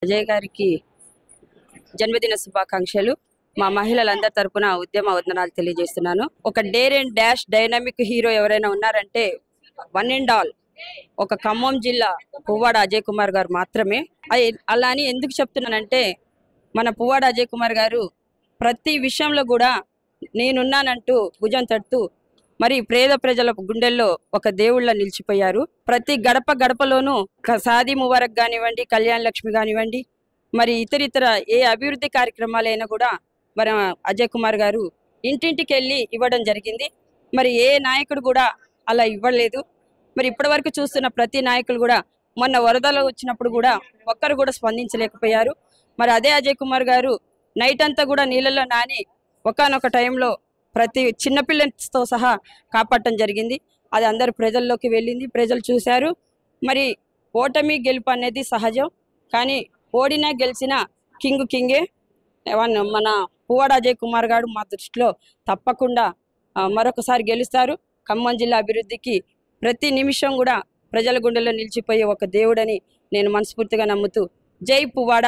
అజయ్ గారికి జన్మదిన శుభాకాంక్షలు. మా మహిళలందరి తరపున ఉద్యమ వందనాలు తెలియజేస్తున్నాను. ఒక dare and dash dynamic hero ఎవరైనా ఉన్నారంటే వన్ అండ్ ఆల్ ఒక ఖమ్మం జిల్లా పువ్వాడ అజయ్ కుమార్ గారు మాత్రమే. అలా అని ఎందుకు చెప్తున్నానంటే, మన పువ్వాడ అజయ్ కుమార్ గారు ప్రతి విషయంలో కూడా నేనున్నానంటూ భుజం తడుతూ మరి పేద ప్రజల గుండెల్లో ఒక దేవుళ్ళ నిలిచిపోయారు. ప్రతి గడప గడపలోనూ షాదీ ముబారక్ కానివ్వండి, కళ్యాణ లక్ష్మి కానివ్వండి, మరి ఇతరితర ఏ అభివృద్ధి కార్యక్రమాలైనా కూడా మరి అజయ్ కుమార్ గారు ఇంటింటికి వెళ్ళి ఇవ్వడం జరిగింది. మరి ఏ నాయకుడు కూడా అలా ఇవ్వలేదు. మరి ఇప్పటి వరకు చూస్తున్న ప్రతి నాయకులు కూడా మొన్న వరదలు వచ్చినప్పుడు కూడా ఒక్కరు కూడా స్పందించలేకపోయారు. మరి అదే అజయ్ కుమార్ గారు నైట్ అంతా కూడా నీళ్ళలో నాని ఒకానొక టైంలో ప్రతి చిన్నపిల్లతో సహా కాపాడటం జరిగింది. అది అందరు ప్రజల్లోకి వెళ్ళింది, ప్రజలు చూశారు. మరి ఓటమి గెలుపు అనేది సహజం, కానీ ఓడినా గెలిచినా కింగే. మన పువ్వాడ అజయ్ కుమార్ గారు మా దృష్టిలో తప్పకుండా మరొకసారి గెలుస్తారు. ఖమ్మం జిల్లా అభివృద్ధికి ప్రతి నిమిషం కూడా ప్రజల గుండెల్లో నిలిచిపోయే ఒక దేవుడని నేను మనస్ఫూర్తిగా నమ్ముతూ జై పువ్వాడ.